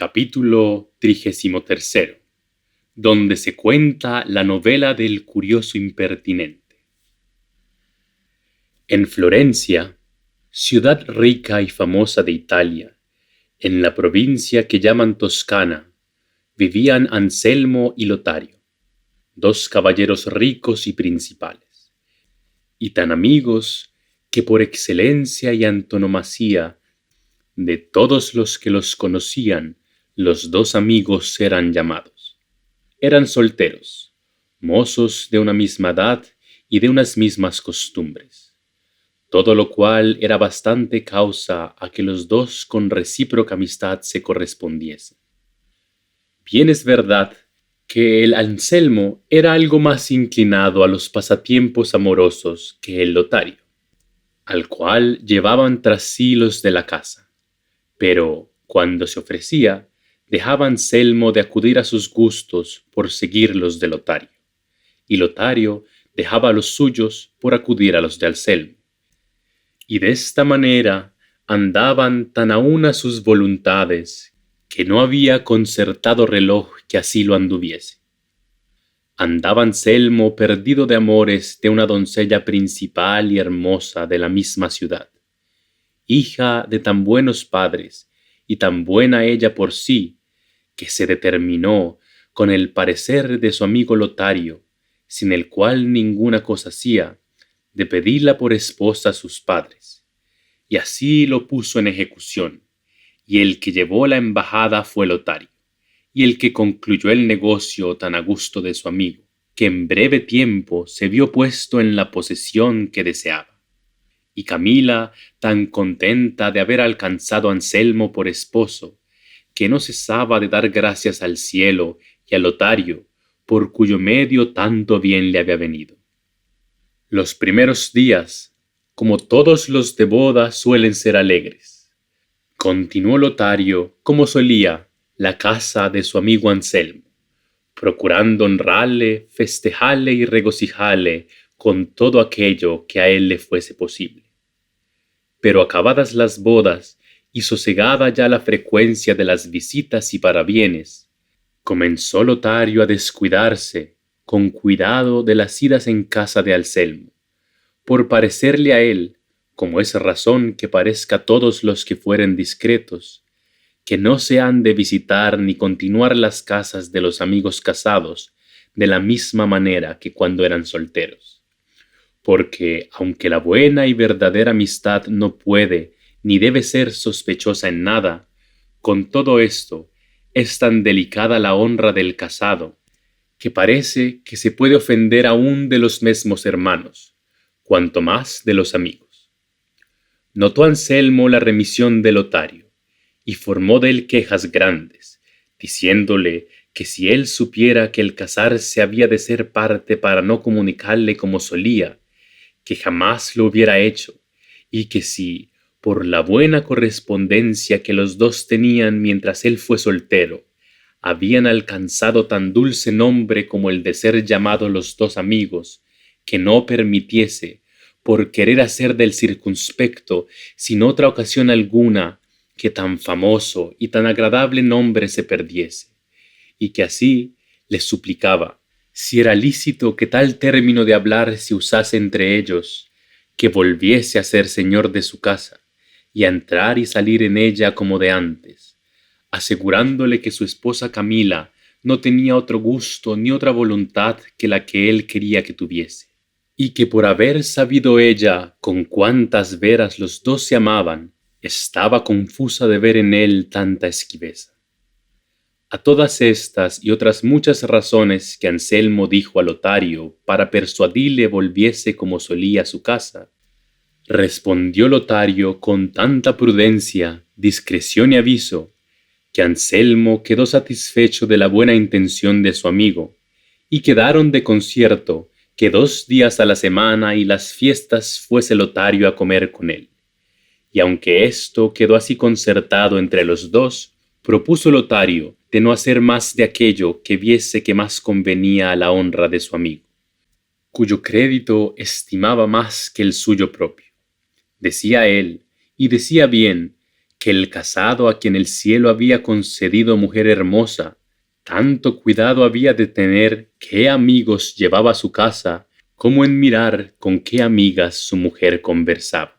Capítulo 33, donde se cuenta la novela del curioso impertinente. En Florencia, ciudad rica y famosa de Italia, en la provincia que llaman Toscana, vivían Anselmo y Lotario, dos caballeros ricos y principales, y tan amigos que por excelencia y antonomasia de todos los que los conocían, los dos amigos eran llamados. Eran solteros, mozos de una misma edad y de unas mismas costumbres, todo lo cual era bastante causa a que los dos con recíproca amistad se correspondiesen. Bien es verdad que el Anselmo era algo más inclinado a los pasatiempos amorosos que el Lotario, al cual llevaban tras sí los de la casa, pero cuando se ofrecía, dejaba Anselmo de acudir a sus gustos por seguir los de Lotario, y Lotario dejaba los suyos por acudir a los de Anselmo. Y de esta manera andaban tan a una sus voluntades, que no había concertado reloj que así lo anduviese. Andaba Anselmo perdido de amores de una doncella principal y hermosa de la misma ciudad, hija de tan buenos padres, y tan buena ella por sí, que se determinó, con el parecer de su amigo Lotario, sin el cual ninguna cosa hacía, de pedirla por esposa a sus padres. Y así lo puso en ejecución, y el que llevó la embajada fue Lotario, y el que concluyó el negocio tan a gusto de su amigo, que en breve tiempo se vio puesto en la posesión que deseaba. Y Camila, tan contenta de haber alcanzado a Anselmo por esposo, que no cesaba de dar gracias al cielo y a Lotario, por cuyo medio tanto bien le había venido. Los primeros días, como todos los de boda, suelen ser alegres. Continuó Lotario, como solía, la casa de su amigo Anselmo, procurando honrarle, festejarle y regocijarle con todo aquello que a él le fuese posible. Pero acabadas las bodas y sosegada ya la frecuencia de las visitas y parabienes, comenzó Lotario a descuidarse con cuidado de las idas en casa de Anselmo, por parecerle a él, como es razón que parezca a todos los que fueren discretos, que no se han de visitar ni continuar las casas de los amigos casados de la misma manera que cuando eran solteros. Porque aunque la buena y verdadera amistad no puede ni debe ser sospechosa en nada, con todo esto es tan delicada la honra del casado, que parece que se puede ofender aún de los mismos hermanos, cuanto más de los amigos. Notó Anselmo la remisión de Lotario, y formó de él quejas grandes, diciéndole que si él supiera que el casarse había de ser parte para no comunicarle como solía, que jamás lo hubiera hecho, y que si, por la buena correspondencia que los dos tenían mientras él fue soltero, habían alcanzado tan dulce nombre como el de ser llamados los dos amigos, que no permitiese, por querer hacer del circunspecto, sin otra ocasión alguna, que tan famoso y tan agradable nombre se perdiese, y que así les suplicaba, si era lícito que tal término de hablar se usase entre ellos, que volviese a ser señor de su casa, y a entrar y salir en ella como de antes, asegurándole que su esposa Camila no tenía otro gusto ni otra voluntad que la que él quería que tuviese, y que por haber sabido ella con cuántas veras los dos se amaban, estaba confusa de ver en él tanta esquiveza. A todas estas y otras muchas razones que Anselmo dijo a Lotario para persuadirle volviese como solía a su casa, respondió Lotario con tanta prudencia, discreción y aviso, que Anselmo quedó satisfecho de la buena intención de su amigo, y quedaron de concierto que 2 días a la semana y las fiestas fuese Lotario a comer con él. Y aunque esto quedó así concertado entre los dos, propuso Lotario de no hacer más de aquello que viese que más convenía a la honra de su amigo, cuyo crédito estimaba más que el suyo propio. Decía él, y decía bien, que el casado a quien el cielo había concedido mujer hermosa, tanto cuidado había de tener qué amigos llevaba a su casa, como en mirar con qué amigas su mujer conversaba.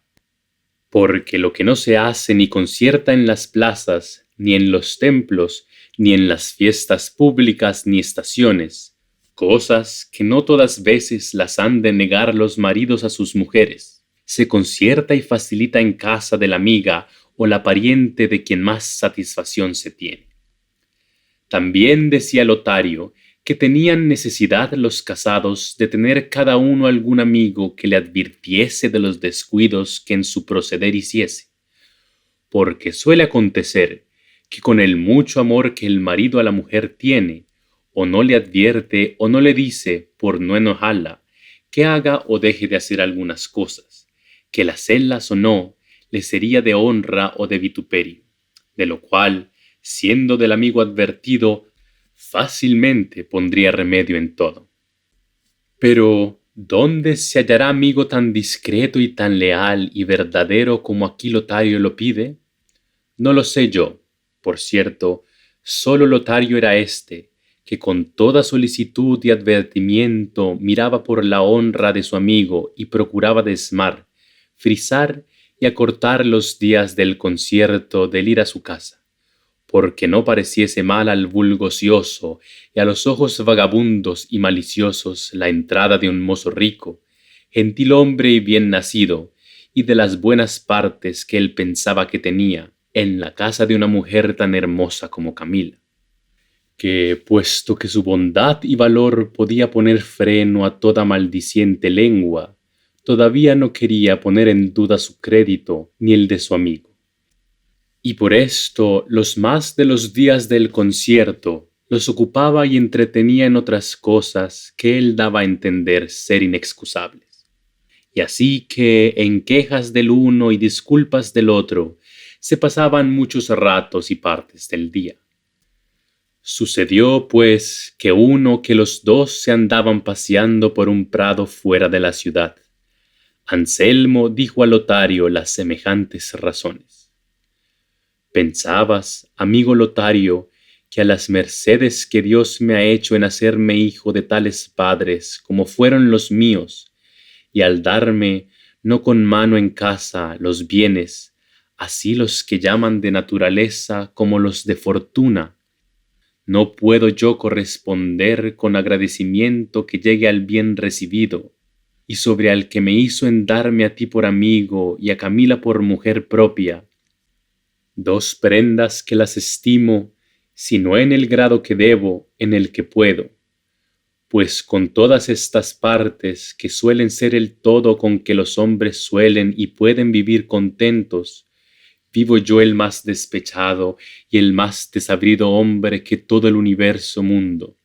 Porque lo que no se hace ni concierta en las plazas, ni en los templos, ni en las fiestas públicas ni estaciones, cosas que no todas veces las han de negar los maridos a sus mujeres, se concierta y facilita en casa de la amiga o la pariente de quien más satisfacción se tiene. También decía Lotario que tenían necesidad los casados de tener cada uno algún amigo que le advirtiese de los descuidos que en su proceder hiciese, porque suele acontecer que con el mucho amor que el marido a la mujer tiene, o no le advierte o no le dice, por no enojarla, que haga o deje de hacer algunas cosas, que las hacerlas o no, le sería de honra o de vituperio, de lo cual, siendo del amigo advertido, fácilmente pondría remedio en todo. Pero, ¿dónde se hallará amigo tan discreto y tan leal y verdadero como aquí Lotario lo pide? No lo sé yo. Por cierto, solo Lotario era éste, que con toda solicitud y advertimiento miraba por la honra de su amigo y procuraba desmar, frisar y acortar los días del concierto del ir a su casa, porque no pareciese mal al vulgo ocioso y a los ojos vagabundos y maliciosos la entrada de un mozo rico, gentil hombre y bien nacido, y de las buenas partes que él pensaba que tenía, en la casa de una mujer tan hermosa como Camila, que, puesto que su bondad y valor podía poner freno a toda maldiciente lengua, todavía no quería poner en duda su crédito ni el de su amigo. Y por esto los más de los días del concierto los ocupaba y entretenía en otras cosas que él daba a entender ser inexcusables. Y así que en quejas del uno y disculpas del otro se pasaban muchos ratos y partes del día. Sucedió, pues, que uno que los dos se andaban paseando por un prado fuera de la ciudad, Anselmo dijo a Lotario las semejantes razones. ¿Pensabas, amigo Lotario, que a las mercedes que Dios me ha hecho en hacerme hijo de tales padres como fueron los míos, y al darme, no con mano en casa, los bienes, así los que llaman de naturaleza como los de fortuna, no puedo yo corresponder con agradecimiento que llegue al bien recibido, y sobre al que me hizo en darme a ti por amigo y a Camila por mujer propia, dos prendas que las estimo, si no en el grado que debo, en el que puedo, pues con todas estas partes que suelen ser el todo con que los hombres suelen y pueden vivir contentos, vivo yo el más despechado y el más desabrido hombre que todo el universo mundo,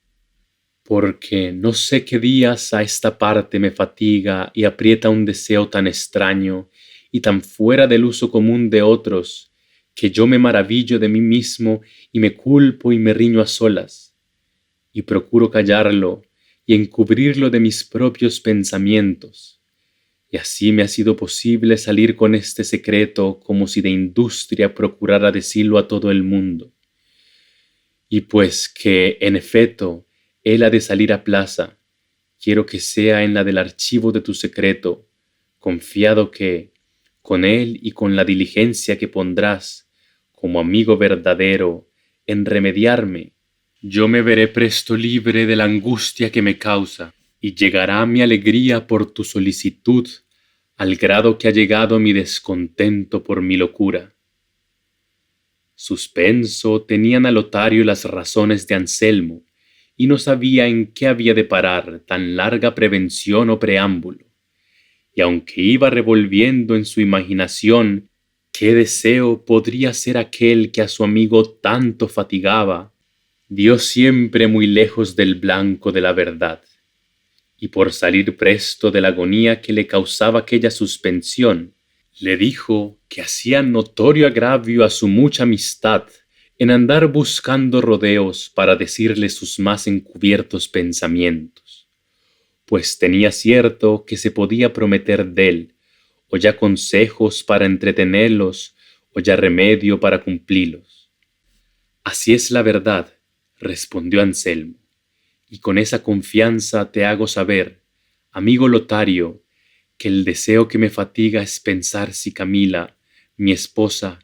porque no sé qué días a esta parte me fatiga y aprieta un deseo tan extraño y tan fuera del uso común de otros, que yo me maravillo de mí mismo y me culpo y me riño a solas, y procuro callarlo y encubrirlo de mis propios pensamientos. Y así me ha sido posible salir con este secreto como si de industria procurara decirlo a todo el mundo. Y pues que, en efecto, él ha de salir a plaza, quiero que sea en la del archivo de tu secreto, confiado que, con él y con la diligencia que pondrás, como amigo verdadero, en remediarme, yo me veré presto libre de la angustia que me causa, y llegará mi alegría por tu solicitud, al grado que ha llegado mi descontento por mi locura. Suspenso tenían a Lotario las razones de Anselmo, y no sabía en qué había de parar tan larga prevención o preámbulo. Y aunque iba revolviendo en su imaginación qué deseo podría ser aquel que a su amigo tanto fatigaba, dio siempre muy lejos del blanco de la verdad. Y por salir presto de la agonía que le causaba aquella suspensión, le dijo que hacía notorio agravio a su mucha amistad en andar buscando rodeos para decirle sus más encubiertos pensamientos, pues tenía cierto que se podía prometer dél, o ya consejos para entretenerlos, o ya remedio para cumplirlos. Así es la verdad, respondió Anselmo, y con esa confianza te hago saber, amigo Lotario, que el deseo que me fatiga es pensar si Camila, mi esposa,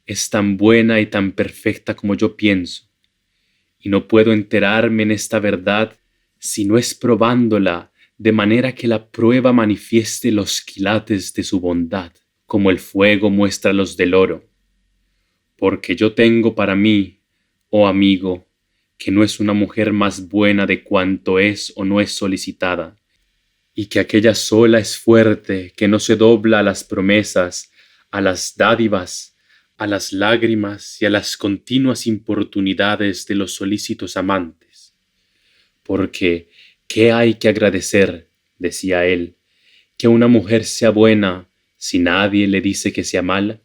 es tan buena y tan perfecta como yo pienso, y no puedo enterarme en esta verdad si no es probándola de manera que la prueba manifieste los quilates de su bondad, como el fuego muestra los del oro. Porque yo tengo para mí, oh amigo, que no es una mujer más buena de cuanto es o no es solicitada, y que aquella sola es fuerte, que no se dobla a las promesas, a las dádivas, a las lágrimas y a las continuas importunidades de los solícitos amantes. Porque, ¿qué hay que agradecer? Decía él, que una mujer sea buena si nadie le dice que sea mala.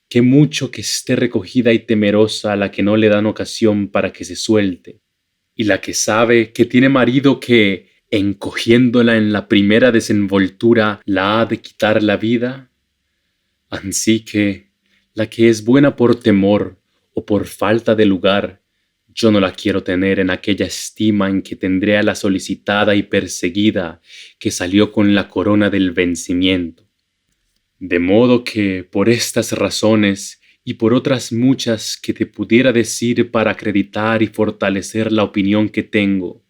Qué mucho que esté recogida y temerosa a la que no le dan ocasión para que se suelte, y la que sabe que tiene marido que, encogiéndola en la primera desenvoltura, la ha de quitar la vida. Ansí que la que es buena por temor o por falta de lugar, yo no la quiero tener en aquella estima en que tendré a la solicitada y perseguida que salió con la corona del vencimiento. De modo que, por estas razones y por otras muchas que te pudiera decir para acreditar y fortalecer la opinión que tengo,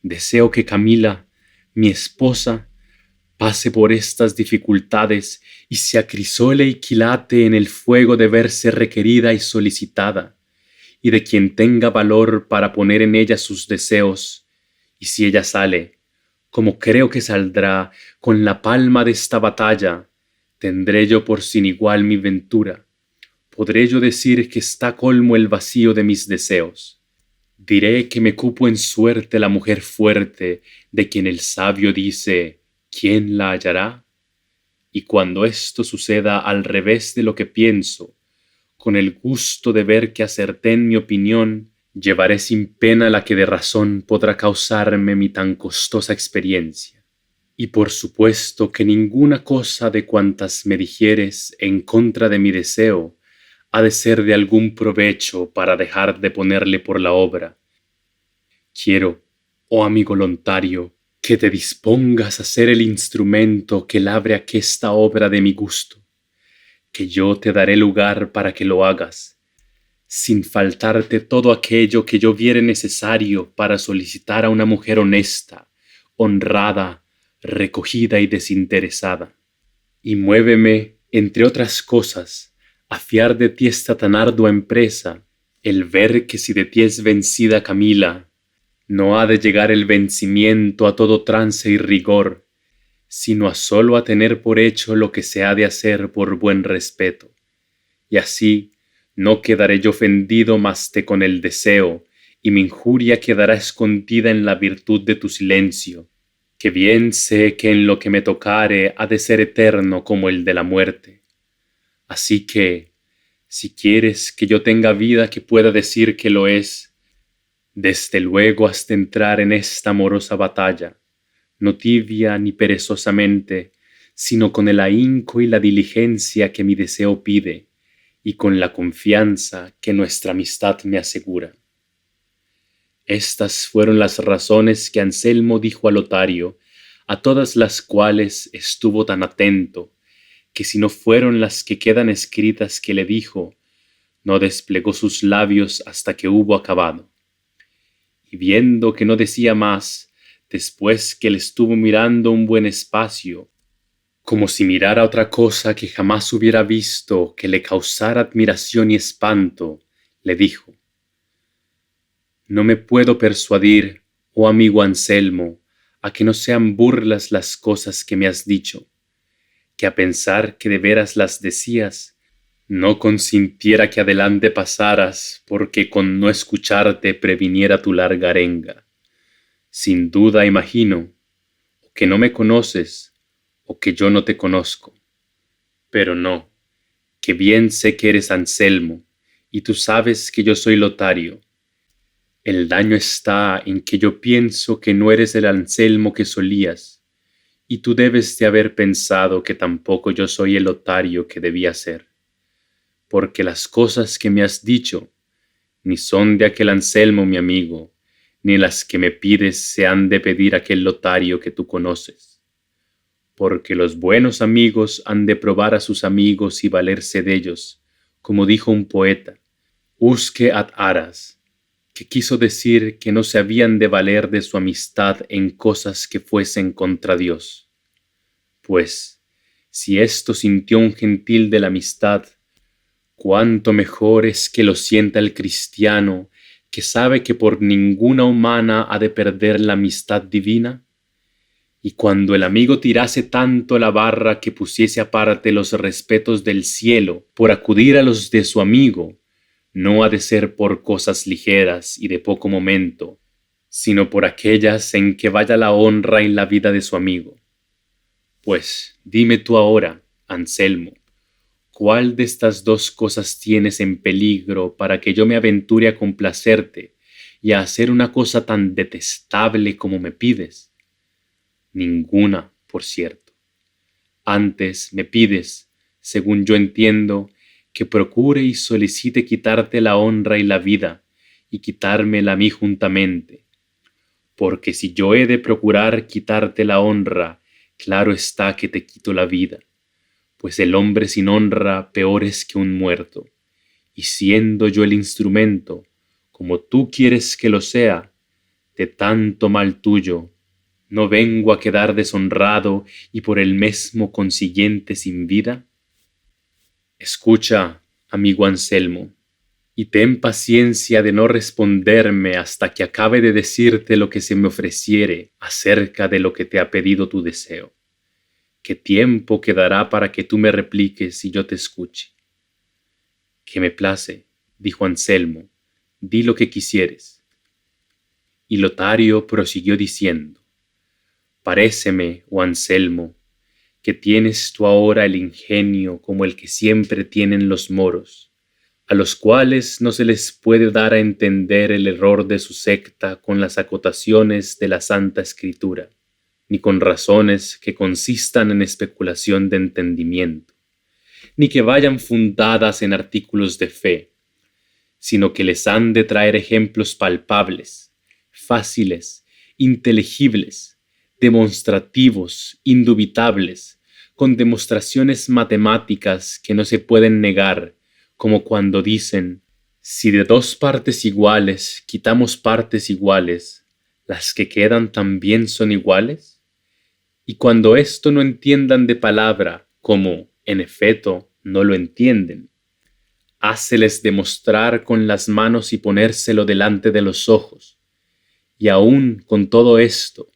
deseo que Camila, mi esposa, pase por estas dificultades y se acrisole y quilate en el fuego de verse requerida y solicitada, y de quien tenga valor para poner en ella sus deseos, y si ella sale, como creo que saldrá, con la palma de esta batalla, tendré yo por sin igual mi ventura. Podré yo decir que está colmo el vacío de mis deseos. Diré que me cupo en suerte la mujer fuerte, de quien el sabio dice, ¿quién la hallará? Y cuando esto suceda al revés de lo que pienso, con el gusto de ver que acerté en mi opinión, llevaré sin pena la que de razón podrá causarme mi tan costosa experiencia. Y por supuesto que ninguna cosa de cuantas me dijeres en contra de mi deseo ha de ser de algún provecho para dejar de ponerle por la obra. Quiero, oh amigo Lontario, que te dispongas a ser el instrumento que labre aquesta obra de mi gusto, que yo te daré lugar para que lo hagas, sin faltarte todo aquello que yo viere necesario para solicitar a una mujer honesta, honrada, recogida y desinteresada. Y muéveme, entre otras cosas, a fiar de ti esta tan ardua empresa, el ver que si de ti es vencida Camila, no ha de llegar el vencimiento a todo trance y rigor, sino a solo a tener por hecho lo que se ha de hacer por buen respeto. Y así no quedaré yo ofendido más que con el deseo, y mi injuria quedará escondida en la virtud de tu silencio, que bien sé que en lo que me tocare ha de ser eterno como el de la muerte. Así que, si quieres que yo tenga vida que pueda decir que lo es, desde luego has de entrar en esta amorosa batalla, no tibia ni perezosamente, sino con el ahínco y la diligencia que mi deseo pide, y con la confianza que nuestra amistad me asegura. Estas fueron las razones que Anselmo dijo a Lotario, a todas las cuales estuvo tan atento, que si no fueron las que quedan escritas que le dijo, no desplegó sus labios hasta que hubo acabado. Y viendo que no decía más, después que le estuvo mirando un buen espacio, como si mirara otra cosa que jamás hubiera visto que le causara admiración y espanto, le dijo: No me puedo persuadir, oh amigo Anselmo, a que no sean burlas las cosas que me has dicho, que a pensar que de veras las decías, no consintiera que adelante pasaras, porque con no escucharte previniera tu larga arenga. Sin duda imagino, o que no me conoces, o que yo no te conozco. Pero no, que bien sé que eres Anselmo, y tú sabes que yo soy Lotario. El daño está en que yo pienso que no eres el Anselmo que solías, y tú debes de haber pensado que tampoco yo soy el Lotario que debía ser. porque las cosas que me has dicho ni son de aquel Anselmo mi amigo, ni las que me pides se han de pedir aquel Lotario que tú conoces. Porque los buenos amigos han de probar a sus amigos y valerse de ellos, como dijo un poeta, usque ad aras, que quiso decir que no se habían de valer de su amistad en cosas que fuesen contra Dios. Pues, si esto sintió un gentil de la amistad, cuánto mejor es que lo sienta el cristiano, que sabe que por ninguna humana ha de perder la amistad divina. Y cuando el amigo tirase tanto la barra que pusiese aparte los respetos del cielo por acudir a los de su amigo, no ha de ser por cosas ligeras y de poco momento, sino por aquellas en que vaya la honra y la vida de su amigo. Pues dime tú ahora, Anselmo, ¿cuál de estas dos cosas tienes en peligro para que yo me aventure a complacerte y a hacer una cosa tan detestable como me pides? Ninguna, por cierto. Antes me pides, según yo entiendo, que procure y solicite quitarte la honra y la vida, y quitármela a mí juntamente. Porque si yo he de procurar quitarte la honra, claro está que te quito la vida, pues el hombre sin honra peor es que un muerto, y siendo yo el instrumento, como tú quieres que lo sea, de tanto mal tuyo, ¿no vengo a quedar deshonrado y por el mesmo consiguiente sin vida? Escucha, amigo Anselmo, y ten paciencia de no responderme hasta que acabe de decirte lo que se me ofreciere acerca de lo que te ha pedido tu deseo. ¿Qué tiempo quedará para que tú me repliques y yo te escuche? Que me place, dijo Anselmo, di lo que quisieres. Y Lotario prosiguió diciendo, paréceme, oh Anselmo, que tienes tú ahora el ingenio como el que siempre tienen los moros, a los cuales no se les puede dar a entender el error de su secta con las acotaciones de la Santa Escritura, ni con razones que consistan en especulación de entendimiento, ni que vayan fundadas en artículos de fe, sino que les han de traer ejemplos palpables, fáciles, inteligibles, demostrativos, indubitables, con demostraciones matemáticas que no se pueden negar, como cuando dicen, si de dos partes iguales quitamos partes iguales, ¿las que quedan también son iguales? Y cuando esto no entiendan de palabra, como, en efecto, no lo entienden, háceles demostrar con las manos y ponérselo delante de los ojos. Y aun con todo esto,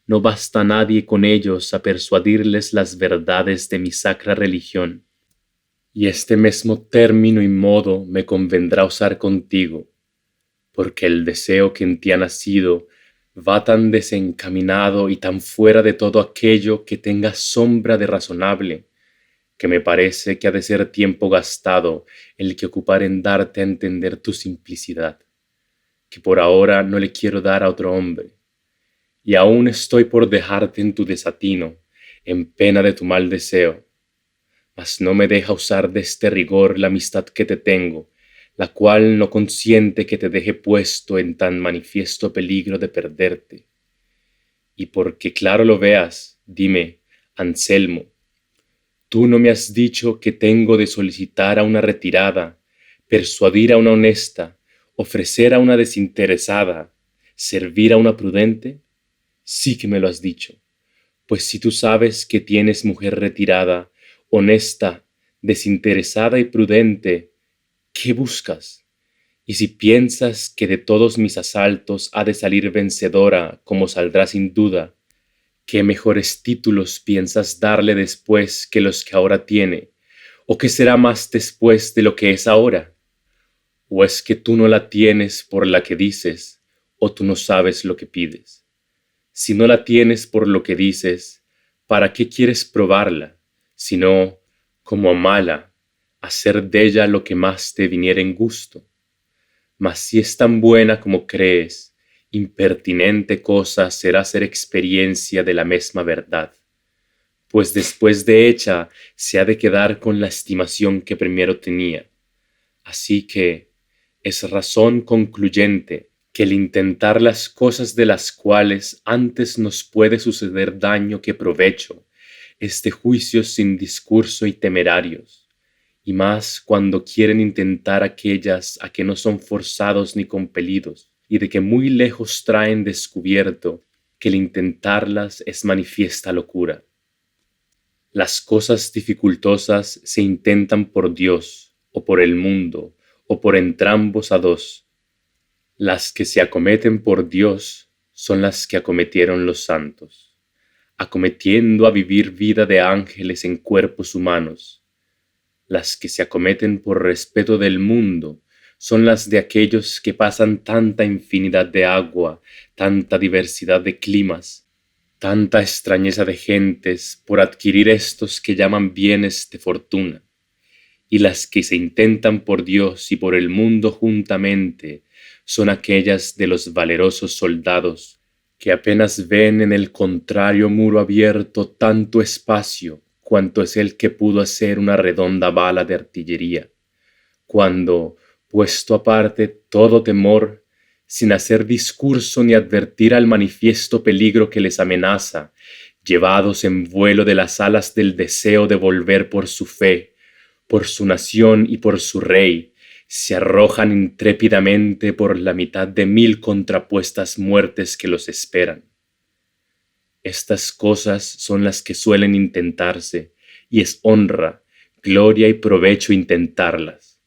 no basta nadie con ellos a persuadirles las verdades de mi sacra religión. Y este mismo término y modo me convendrá usar contigo, porque el deseo que en ti ha nacido va tan desencaminado y tan fuera de todo aquello que tenga sombra de razonable, que me parece que ha de ser tiempo gastado el que ocupar en darte a entender tu simplicidad, que por ahora no le quiero dar a otro hombre, y aún estoy por dejarte en tu desatino, en pena de tu mal deseo, mas no me deja usar de este rigor la amistad que te tengo, la cual no consiente que te deje puesto en tan manifiesto peligro de perderte. Y porque claro lo veas, dime, Anselmo, tú no me has dicho que tengo de solicitar a una retirada, persuadir a una honesta, ofrecer a una desinteresada, servir a una prudente. Sí que me lo has dicho, pues si tú sabes que tienes mujer retirada, honesta, desinteresada y prudente, ¿qué buscas? Y si piensas que de todos mis asaltos ha de salir vencedora, como saldrá sin duda, ¿qué mejores títulos piensas darle después que los que ahora tiene? ¿O qué será más después de lo que es ahora? ¿O es que tú no la tienes por la que dices, o tú no sabes lo que pides? Si no la tienes por lo que dices, ¿para qué quieres probarla? Sino, como a mala, hacer de ella lo que más te viniera en gusto. Mas si es tan buena como crees, impertinente cosa será ser experiencia de la misma verdad, pues después de hecha se ha de quedar con la estimación que primero tenía, Así que es razón concluyente que el intentar las cosas de las cuales antes nos puede suceder daño que provecho, es de juicios sin discurso y temerarios, y más cuando quieren intentar aquellas a que no son forzados ni compelidos, y de que muy lejos traen descubierto que el intentarlas es manifiesta locura. Las cosas dificultosas se intentan por Dios, o por el mundo, o por entrambos a dos. Las que se acometen por Dios son las que acometieron los santos, acometiendo a vivir vida de ángeles en cuerpos humanos. Las que se acometen por respeto del mundo son las de aquellos que pasan tanta infinidad de agua, tanta diversidad de climas, tanta extrañeza de gentes por adquirir estos que llaman bienes de fortuna. Y las que se intentan por Dios y por el mundo juntamente son aquellas de los valerosos soldados, que apenas ven en el contrario muro abierto tanto espacio cuanto es el que pudo hacer una redonda bala de artillería, cuando, puesto aparte todo temor, sin hacer discurso ni advertir al manifiesto peligro que les amenaza, llevados en vuelo de las alas del deseo de volver por su fe, por su nación y por su rey, se arrojan intrépidamente por la mitad de 1000 contrapuestas muertes que los esperan. Estas cosas son las que suelen intentarse, y es honra, gloria y provecho intentarlas,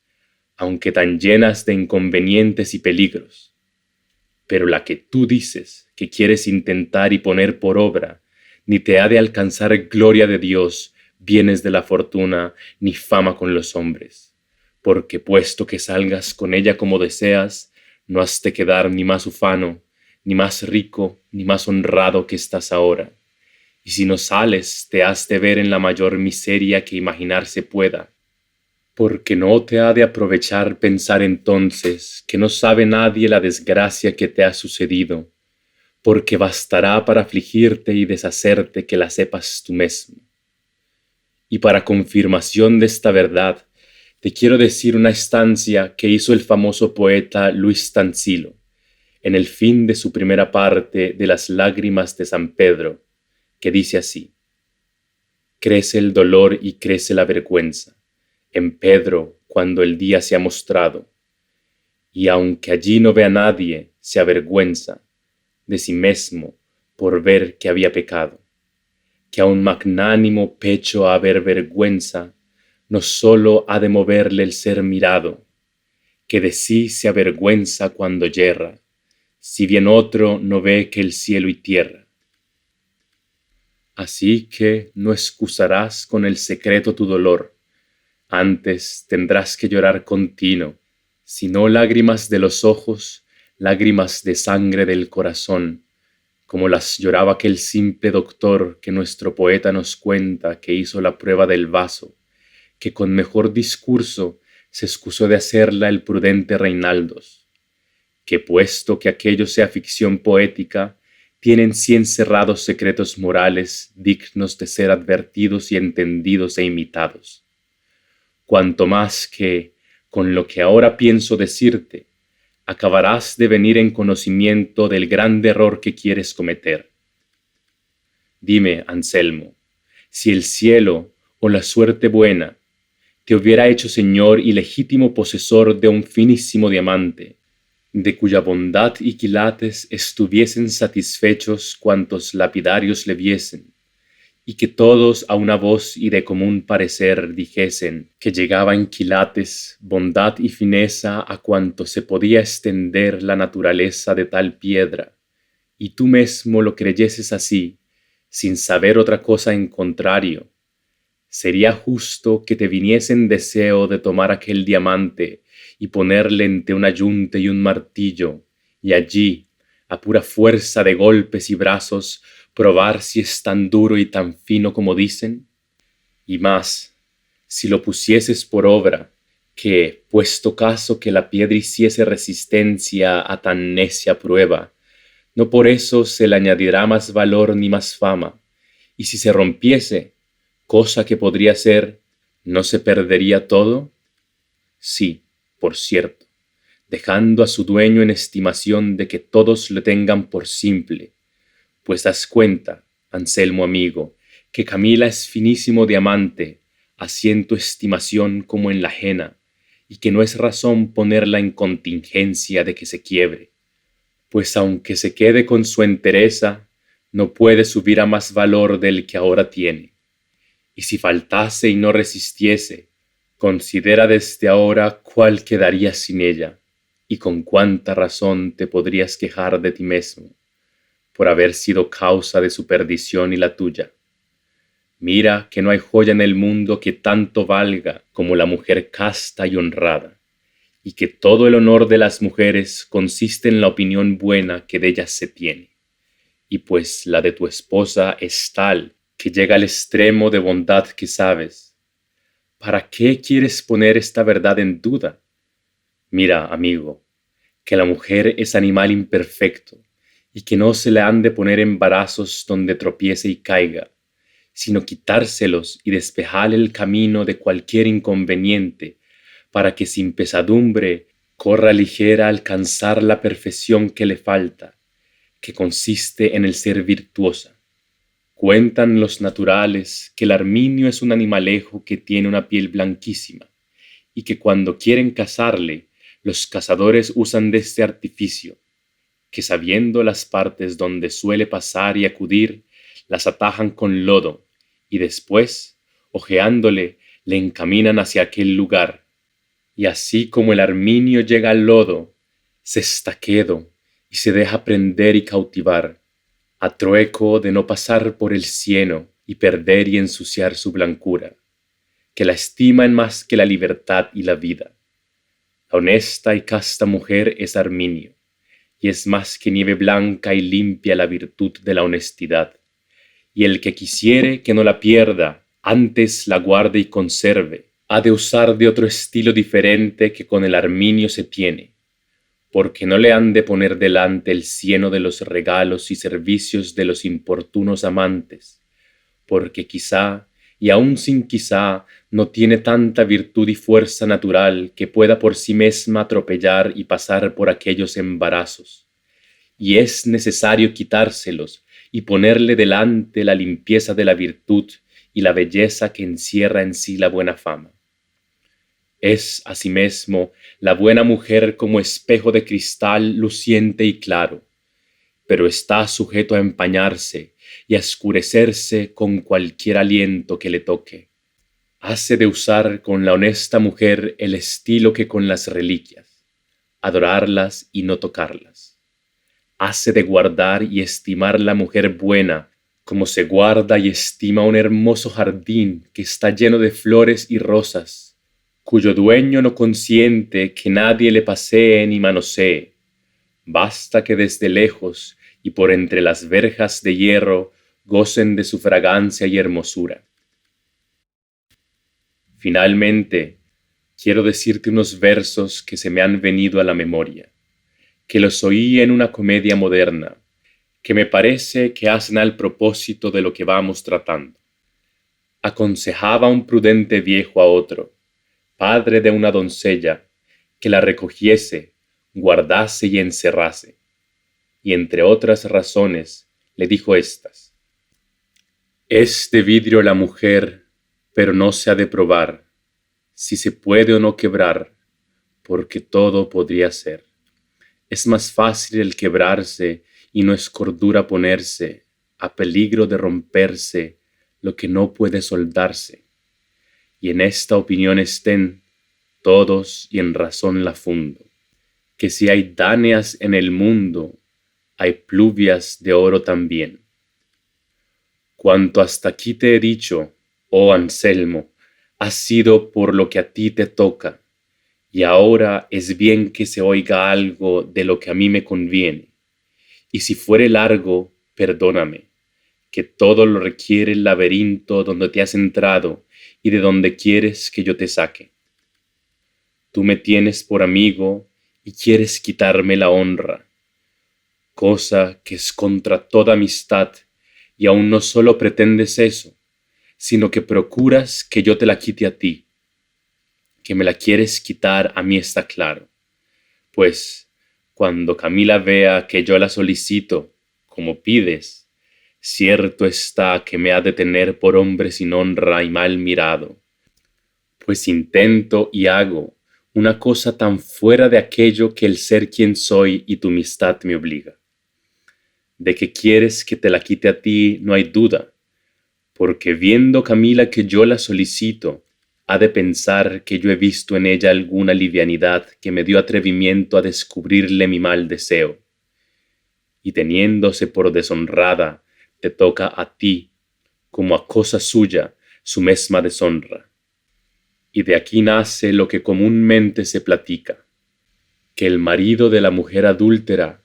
aunque tan llenas de inconvenientes y peligros. Pero la que tú dices que quieres intentar y poner por obra, ni te ha de alcanzar gloria de Dios, bienes de la fortuna, ni fama con los hombres, porque puesto que salgas con ella como deseas, no has de quedar ni más ufano, ni más rico, ni más honrado que estás ahora. Y si no sales, te has de ver en la mayor miseria que imaginarse pueda, porque no te ha de aprovechar pensar entonces que no sabe nadie la desgracia que te ha sucedido, porque bastará para afligirte y deshacerte que la sepas tú mismo. Y para confirmación de esta verdad, te quiero decir una estancia que hizo el famoso poeta Luis Tansilo, en el fin de su primera parte de Las lágrimas de San Pedro, que dice así: crece el dolor y crece la vergüenza en Pedro cuando el día se ha mostrado, y aunque allí no ve a nadie, se avergüenza de sí mesmo por ver que había pecado, que a un magnánimo pecho a haber vergüenza, no sólo ha de moverle el ser mirado, que de sí se avergüenza cuando yerra, si bien otro no ve que el cielo y tierra. Así que no excusarás con el secreto tu dolor, antes tendrás que llorar continuo, si no lágrimas de los ojos, lágrimas de sangre del corazón, como las lloraba aquel simple doctor que nuestro poeta nos cuenta que hizo la prueba del vaso, que con mejor discurso se excusó de hacerla el prudente Reinaldos, que puesto que aquello sea ficción poética, tienen 100 cerrados secretos morales dignos de ser advertidos y entendidos e imitados. Cuanto más que, con lo que ahora pienso decirte, acabarás de venir en conocimiento del grande error que quieres cometer. Dime, Anselmo, si el cielo o la suerte buena te hubiera hecho señor y legítimo posesor de un finísimo diamante, de cuya bondad y quilates estuviesen satisfechos cuantos lapidarios le viesen, y que todos a una voz y de común parecer dijesen que llegaba en quilates, bondad y fineza a cuanto se podía extender la naturaleza de tal piedra, y tú mesmo lo creyeses así, sin saber otra cosa en contrario, sería justo que te viniese en deseo de tomar aquel diamante y ponerle entre una yunte y un martillo, y allí, a pura fuerza de golpes y brazos, probar si es tan duro y tan fino como dicen. Y más, si lo pusieses por obra, que, puesto caso que la piedra hiciese resistencia a tan necia prueba, no por eso se le añadirá más valor ni más fama, y si se rompiese, cosa que podría ser, ¿no se perdería todo? Sí, por cierto, dejando a su dueño en estimación de que todos le tengan por simple, pues das cuenta, Anselmo amigo, que Camila es finísimo diamante, así en tu estimación como en la ajena, y que no es razón ponerla en contingencia de que se quiebre, pues aunque se quede con su entereza, no puede subir a más valor del que ahora tiene. Y si faltase y no resistiese, considera desde ahora cuál quedaría sin ella, y con cuánta razón te podrías quejar de ti mismo, por haber sido causa de su perdición y la tuya. Mira que no hay joya en el mundo que tanto valga como la mujer casta y honrada, y que todo el honor de las mujeres consiste en la opinión buena que de ellas se tiene. Y pues la de tu esposa es tal que llega al extremo de bondad que sabes, ¿para qué quieres poner esta verdad en duda? Mira, amigo, que la mujer es animal imperfecto y que no se le han de poner embarazos donde tropiece y caiga, sino quitárselos y despejar el camino de cualquier inconveniente, para que sin pesadumbre corra ligera a alcanzar la perfección que le falta, que consiste en el ser virtuosa. Cuentan los naturales que el arminio es un animalejo que tiene una piel blanquísima, y que cuando quieren cazarle, los cazadores usan de este artificio, que sabiendo las partes donde suele pasar y acudir, las atajan con lodo, y después, ojeándole, le encaminan hacia aquel lugar. Y así como el arminio llega al lodo, se está quedo y se deja prender y cautivar, a trueco de no pasar por el cieno y perder y ensuciar su blancura, que la estiman más que la libertad y la vida. La honesta y casta mujer es arminio, y es más que nieve blanca y limpia la virtud de la honestidad. Y el que quisiere que no la pierda, antes la guarde y conserve, ha de usar de otro estilo diferente que con el arminio se tiene, porque no le han de poner delante el cieno de los regalos y servicios de los importunos amantes, porque quizá, y aun sin quizá, no tiene tanta virtud y fuerza natural que pueda por sí misma atropellar y pasar por aquellos embarazos, y es necesario quitárselos y ponerle delante la limpieza de la virtud y la belleza que encierra en sí la buena fama. Es, asimismo, la buena mujer como espejo de cristal luciente y claro, pero está sujeto a empañarse y a escurecerse con cualquier aliento que le toque. Hase de usar con la honesta mujer el estilo que con las reliquias, adorarlas y no tocarlas. Hase de guardar y estimar la mujer buena como se guarda y estima un hermoso jardín que está lleno de flores y rosas, cuyo dueño no consiente que nadie le pasee ni manosee. Basta que desde lejos y por entre las verjas de hierro gocen de su fragancia y hermosura. Finalmente, quiero decirte unos versos que se me han venido a la memoria, que los oí en una comedia moderna, que me parece que hacen al propósito de lo que vamos tratando. Aconsejaba un prudente viejo a otro, padre de una doncella, que la recogiese, guardase y encerrase, y entre otras razones le dijo estas: es de vidrio la mujer, pero no se ha de probar si se puede o no quebrar, porque todo podría ser. Es más fácil el quebrarse y no es cordura ponerse, a peligro de romperse lo que no puede soldarse. Y en esta opinión estén todos y en razón la fundo, que si hay dáneas en el mundo, hay pluvias de oro también. Cuanto hasta aquí te he dicho, oh Anselmo, ha sido por lo que a ti te toca, y ahora es bien que se oiga algo de lo que a mí me conviene. Y si fuere largo, perdóname, que todo lo requiere el laberinto donde te has entrado y de donde quieres que yo te saque. Tú me tienes por amigo y quieres quitarme la honra, cosa que es contra toda amistad, y aún no solo pretendes eso, sino que procuras que yo te la quite a ti, que me la quieres quitar a mí está claro, pues cuando Camila vea que yo la solicito, como pides, cierto está que me ha de tener por hombre sin honra y mal mirado, pues intento y hago una cosa tan fuera de aquello que el ser quien soy y tu amistad me obliga. De que quieres que te la quite a ti no hay duda, porque viendo Camila que yo la solicito, ha de pensar que yo he visto en ella alguna livianidad que me dio atrevimiento a descubrirle mi mal deseo. Y teniéndose por deshonrada, te toca a ti, como a cosa suya, su mesma deshonra. Y de aquí nace lo que comúnmente se platica, que el marido de la mujer adúltera,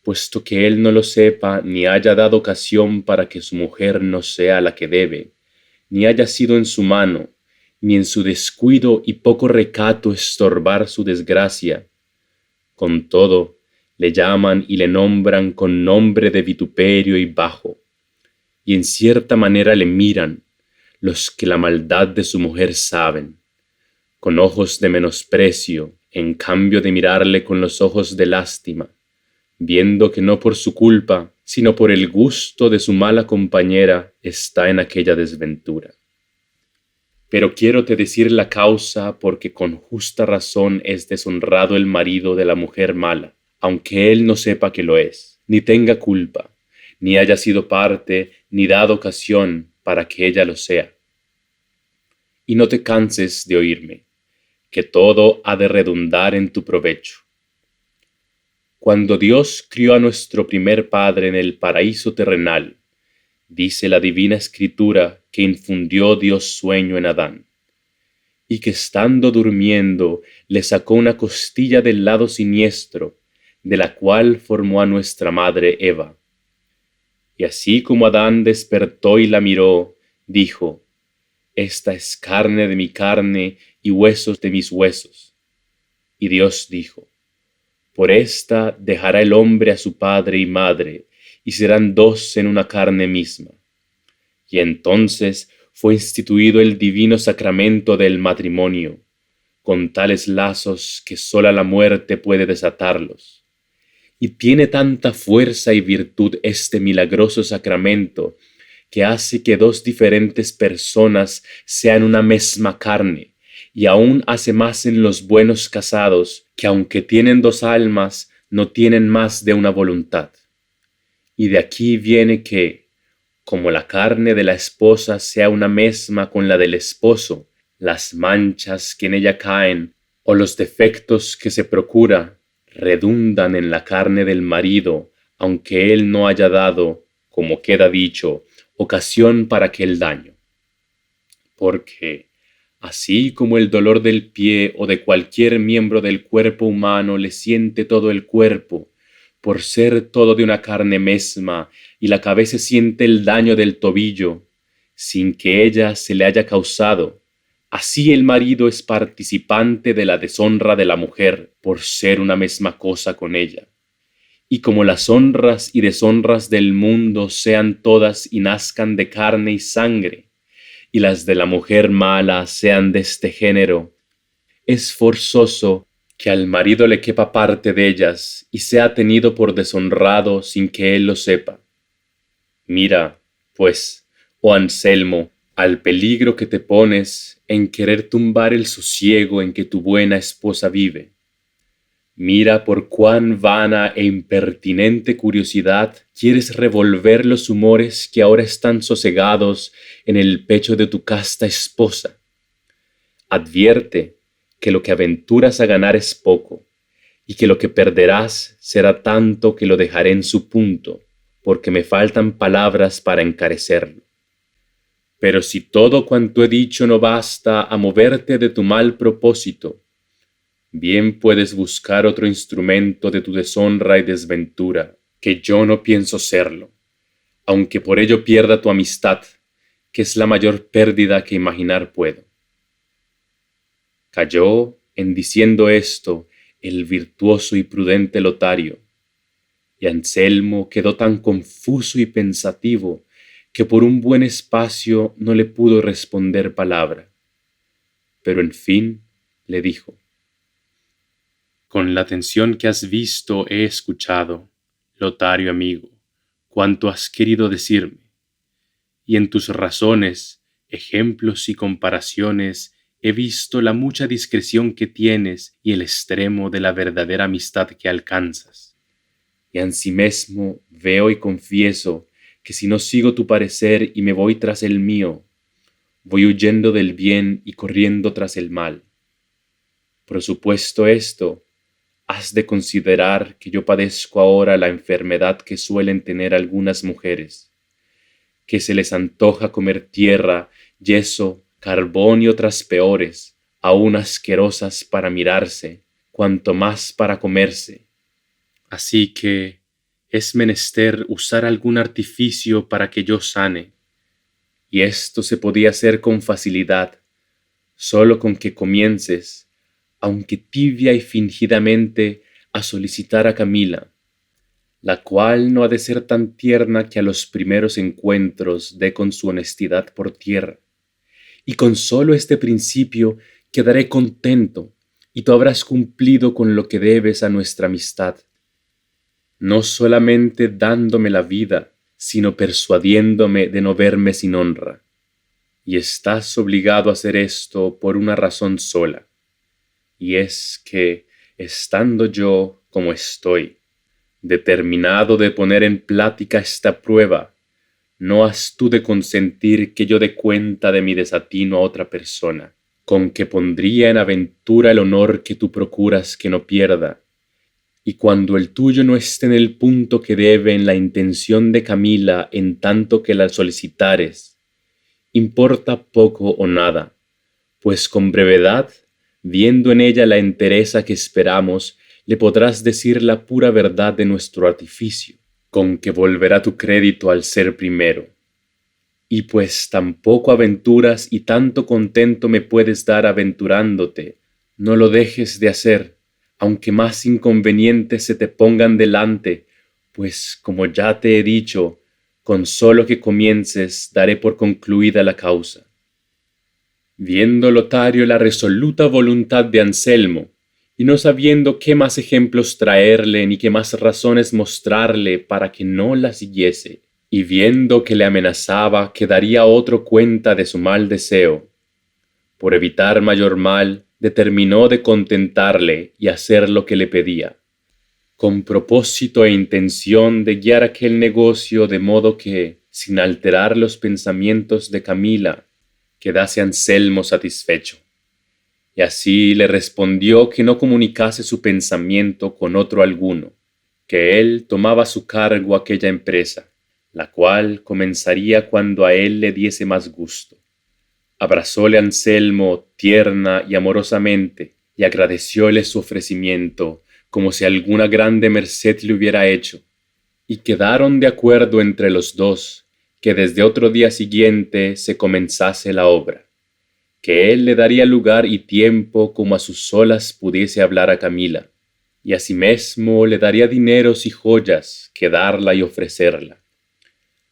puesto que él no lo sepa ni haya dado ocasión para que su mujer no sea la que debe, ni haya sido en su mano, ni en su descuido y poco recato estorbar su desgracia, con todo le llaman y le nombran con nombre de vituperio y bajo, y en cierta manera le miran los que la maldad de su mujer saben, con ojos de menosprecio, en cambio de mirarle con los ojos de lástima, viendo que no por su culpa, sino por el gusto de su mala compañera está en aquella desventura. Pero quiérote decir la causa porque con justa razón es deshonrado el marido de la mujer mala, aunque él no sepa que lo es, ni tenga culpa, ni haya sido parte, ni dado ocasión para que ella lo sea. Y no te canses de oírme, que todo ha de redundar en tu provecho. Cuando Dios crió a nuestro primer padre en el paraíso terrenal, dice la divina escritura que infundió Dios sueño en Adán, y que estando durmiendo le sacó una costilla del lado siniestro, de la cual formó a nuestra madre Eva. Y así como Adán despertó y la miró, dijo, esta es carne de mi carne y huesos de mis huesos. Y Dios dijo, por esta dejará el hombre a su padre y madre, y serán dos en una carne misma. Y entonces fue instituido el divino sacramento del matrimonio, con tales lazos que sola la muerte puede desatarlos. Y tiene tanta fuerza y virtud este milagroso sacramento, que hace que dos diferentes personas sean una misma carne, y aún hace más en los buenos casados, que aunque tienen dos almas, no tienen más de una voluntad. Y de aquí viene que, como la carne de la esposa sea una misma con la del esposo, las manchas que en ella caen o los defectos que se procura redundan en la carne del marido, aunque él no haya dado, como queda dicho, ocasión para aquel daño. Porque, así como el dolor del pie o de cualquier miembro del cuerpo humano le siente todo el cuerpo, por ser todo de una carne mesma, y la cabeza siente el daño del tobillo, sin que ella se le haya causado, así el marido es participante de la deshonra de la mujer por ser una misma cosa con ella. Y como las honras y deshonras del mundo sean todas y nazcan de carne y sangre, y las de la mujer mala sean de este género, es forzoso que al marido le quepa parte de ellas y sea tenido por deshonrado sin que él lo sepa. Mira, pues, oh Anselmo, al peligro que te pones en querer tumbar el sosiego en que tu buena esposa vive. Mira por cuán vana e impertinente curiosidad quieres revolver los humores que ahora están sosegados en el pecho de tu casta esposa. Advierte que lo que aventuras a ganar es poco, y que lo que perderás será tanto que lo dejaré en su punto, porque me faltan palabras para encarecerlo. Pero si todo cuanto he dicho no basta a moverte de tu mal propósito, bien puedes buscar otro instrumento de tu deshonra y desventura, que yo no pienso serlo, aunque por ello pierda tu amistad, que es la mayor pérdida que imaginar puedo. Calló en diciendo esto el virtuoso y prudente Lotario, y Anselmo quedó tan confuso y pensativo que por un buen espacio no le pudo responder palabra. Pero en fin le dijo: «Con la atención que has visto he escuchado, Lotario amigo, cuanto has querido decirme, y en tus razones, ejemplos y comparaciones he visto la mucha discreción que tienes y el extremo de la verdadera amistad que alcanzas. Y ansimesmo veo y confieso que si no sigo tu parecer y me voy tras el mío, voy huyendo del bien y corriendo tras el mal. Por supuesto esto, has de considerar que yo padezco ahora la enfermedad que suelen tener algunas mujeres, que se les antoja comer tierra, yeso, carbón y otras peores, aún asquerosas para mirarse, cuanto más para comerse. Así que es menester usar algún artificio para que yo sane, y esto se podía hacer con facilidad, solo con que comiences, aunque tibia y fingidamente, a solicitar a Camila, la cual no ha de ser tan tierna que a los primeros encuentros dé con su honestidad por tierra. Y con solo este principio quedaré contento, y tú habrás cumplido con lo que debes a nuestra amistad, no solamente dándome la vida, sino persuadiéndome de no verme sin honra. Y estás obligado a hacer esto por una razón sola, y es que, estando yo como estoy, determinado de poner en plática esta prueba, no has tú de consentir que yo dé cuenta de mi desatino a otra persona, con que pondría en aventura el honor que tú procuras que no pierda, y cuando el tuyo no esté en el punto que debe en la intención de Camila en tanto que la solicitares, importa poco o nada, pues con brevedad, viendo en ella la entereza que esperamos, le podrás decir la pura verdad de nuestro artificio, con que volverá tu crédito al ser primero. Y pues tan poco aventuras y tanto contento me puedes dar aventurándote, no lo dejes de hacer, aunque más inconvenientes se te pongan delante, pues como ya te he dicho, con solo que comiences daré por concluida la causa». Viendo Lotario la resoluta voluntad de Anselmo, y no sabiendo qué más ejemplos traerle ni qué más razones mostrarle para que no la siguiese, y viendo que le amenazaba que daría a otro cuenta de su mal deseo, por evitar mayor mal, determinó de contentarle y hacer lo que le pedía, con propósito e intención de guiar aquel negocio de modo que, sin alterar los pensamientos de Camila, quedase Anselmo satisfecho. Y así le respondió que no comunicase su pensamiento con otro alguno, que él tomaba a su cargo aquella empresa, la cual comenzaría cuando a él le diese más gusto. Abrazóle Anselmo tierna y amorosamente, y agradecióle su ofrecimiento, como si alguna grande merced le hubiera hecho, y quedaron de acuerdo entre los dos, que desde otro día siguiente se comenzase la obra, que él le daría lugar y tiempo como a sus solas pudiese hablar a Camila, y asimesmo le daría dineros y joyas que darla y ofrecerla.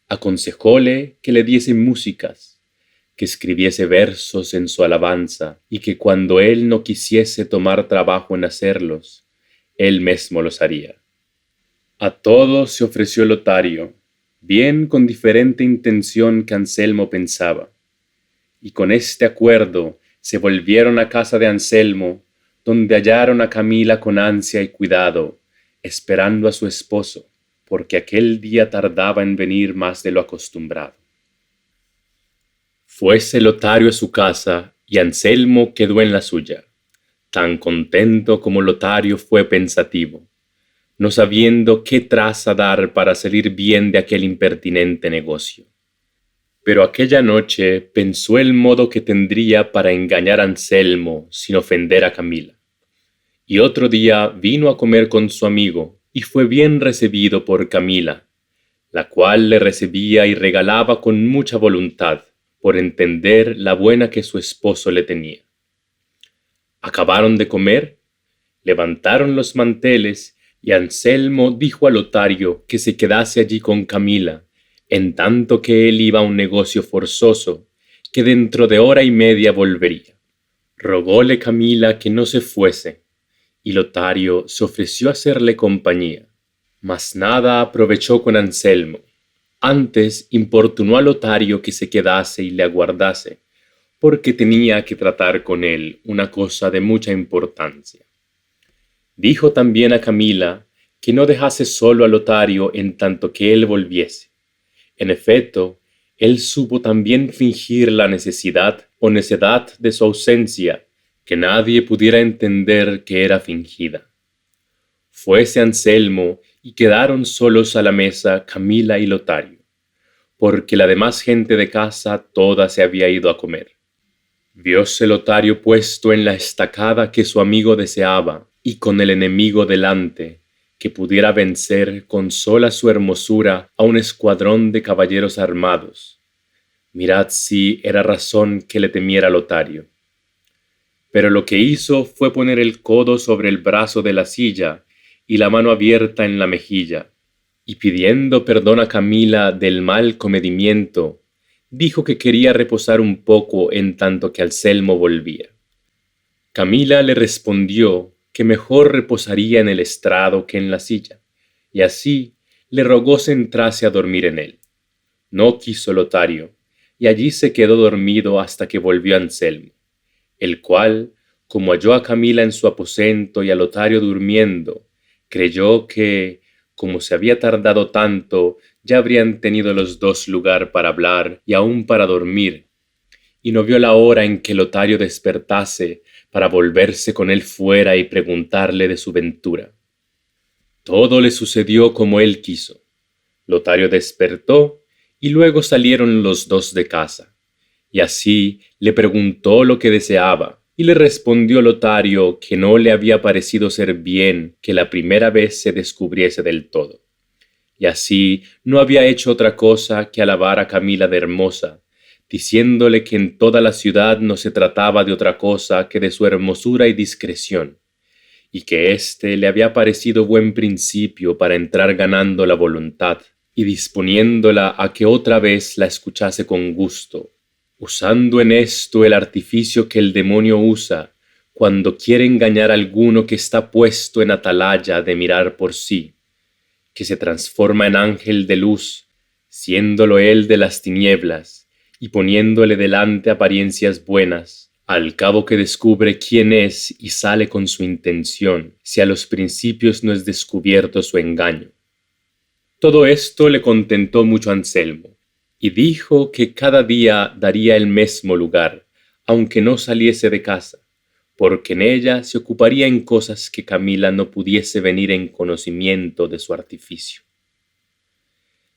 Aconsejóle que le diese músicas, que escribiese versos en su alabanza, y que cuando él no quisiese tomar trabajo en hacerlos, él mesmo los haría. A todo se ofreció Lotario, bien con diferente intención que Anselmo pensaba, y con este acuerdo se volvieron a casa de Anselmo, donde hallaron a Camila con ansia y cuidado, esperando a su esposo, porque aquel día tardaba en venir más de lo acostumbrado. Fuese Lotario a su casa, y Anselmo quedó en la suya, tan contento como Lotario fue pensativo, no sabiendo qué traza dar para salir bien de aquel impertinente negocio. Pero aquella noche pensó el modo que tendría para engañar a Anselmo sin ofender a Camila. Y otro día vino a comer con su amigo, y fue bien recibido por Camila, la cual le recibía y regalaba con mucha voluntad, por entender la buena que su esposo le tenía. Acabaron de comer, levantaron los manteles, y Anselmo dijo a Lotario que se quedase allí con Camila, en tanto que él iba a un negocio forzoso, que dentro de hora y media volvería. Rogóle Camila que no se fuese, y Lotario se ofreció a hacerle compañía. Mas nada aprovechó con Anselmo. Antes importunó a Lotario que se quedase y le aguardase, porque tenía que tratar con él una cosa de mucha importancia. Dijo también a Camila que no dejase solo a Lotario en tanto que él volviese. En efecto, él supo también fingir la necesidad o necedad de su ausencia, que nadie pudiera entender que era fingida. Fuese Anselmo y quedaron solos a la mesa Camila y Lotario, porque la demás gente de casa toda se había ido a comer. Vióse Lotario puesto en la estacada que su amigo deseaba, y con el enemigo delante, que pudiera vencer con sola su hermosura a un escuadrón de caballeros armados. Mirad si era razón que le temiera Lotario. Pero lo que hizo fue poner el codo sobre el brazo de la silla y la mano abierta en la mejilla, y pidiendo perdón a Camila del mal comedimiento, dijo que quería reposar un poco en tanto que Anselmo volvía. Camila le respondió que mejor reposaría en el estrado que en la silla, y así le rogó se entrase a dormir en él. No quiso Lotario, y allí se quedó dormido hasta que volvió Anselmo, el cual, como halló a Camila en su aposento y a Lotario durmiendo, creyó que, como se había tardado tanto, ya habrían tenido los dos lugar para hablar y aun para dormir, y no vio la hora en que Lotario despertase para volverse con él fuera y preguntarle de su ventura. Todo le sucedió como él quiso. Lotario despertó y luego salieron los dos de casa, y así le preguntó lo que deseaba, y le respondió Lotario que no le había parecido ser bien que la primera vez se descubriese del todo, y así no había hecho otra cosa que alabar a Camila de hermosa, diciéndole que en toda la ciudad no se trataba de otra cosa que de su hermosura y discreción, y que éste le había parecido buen principio para entrar ganando la voluntad, y disponiéndola a que otra vez la escuchase con gusto, usando en esto el artificio que el demonio usa cuando quiere engañar a alguno que está puesto en atalaya de mirar por sí, que se transforma en ángel de luz, siéndolo él de las tinieblas, y poniéndole delante apariencias buenas, al cabo que descubre quién es y sale con su intención, si a los principios no es descubierto su engaño. Todo esto le contentó mucho a Anselmo, y dijo que cada día daría el mismo lugar, aunque no saliese de casa, porque en ella se ocuparía en cosas que Camila no pudiese venir en conocimiento de su artificio.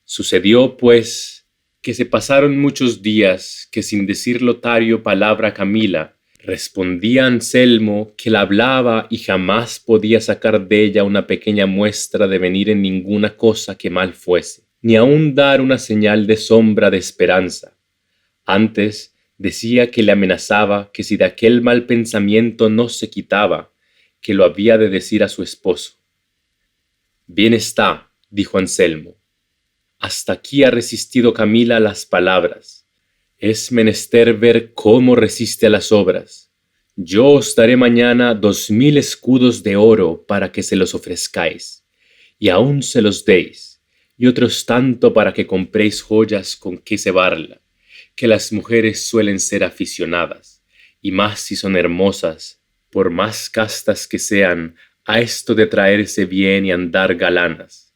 Sucedió, pues, que se pasaron muchos días que sin decir Lotario palabra a Camila, respondía Anselmo que la hablaba y jamás podía sacar de ella una pequeña muestra de venir en ninguna cosa que mal fuese, ni aun dar una señal de sombra de esperanza. Antes decía que le amenazaba que si de aquel mal pensamiento no se quitaba, que lo había de decir a su esposo. Bien está, dijo Anselmo. Hasta aquí ha resistido Camila las palabras. Es menester ver cómo resiste a las obras. Yo os daré mañana 2000 escudos de oro para que se los ofrezcáis, y aún se los deis, y otros tanto para que compréis joyas con que cebarla, que las mujeres suelen ser aficionadas, y más si son hermosas, por más castas que sean, a esto de traerse bien y andar galanas.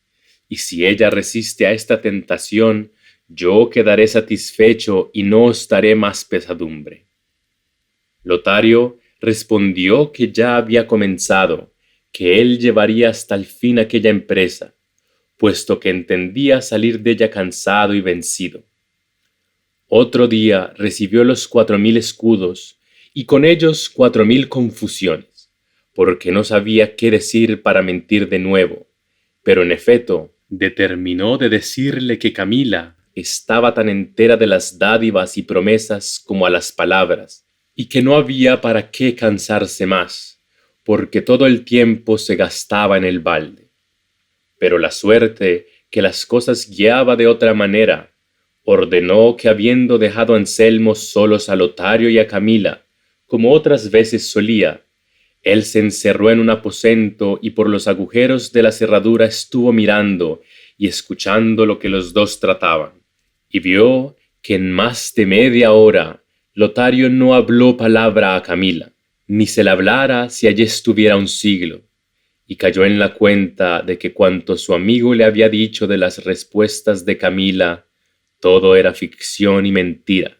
Y si ella resiste a esta tentación, yo quedaré satisfecho y no os daré más pesadumbre. Lotario respondió que ya había comenzado, que él llevaría hasta el fin aquella empresa, puesto que entendía salir de ella cansado y vencido. Otro día recibió los 4000 escudos, y con ellos 4000 confusiones, porque no sabía qué decir para mentir de nuevo, pero en efecto determinó de decirle que Camila estaba tan entera de las dádivas y promesas como a las palabras, y que no había para qué cansarse más, porque todo el tiempo se gastaba en el balde. Pero la suerte, que las cosas guiaba de otra manera, ordenó que habiendo dejado a Anselmo solos a Lotario y a Camila, Como otras veces solía, él se encerró en un aposento y por los agujeros de la cerradura estuvo mirando y escuchando lo que los dos trataban, y vio que en más de media hora Lotario no habló palabra a Camila, ni se la hablara si allí estuviera un siglo, y cayó en la cuenta de que cuanto su amigo le había dicho de las respuestas de Camila, todo era ficción y mentira.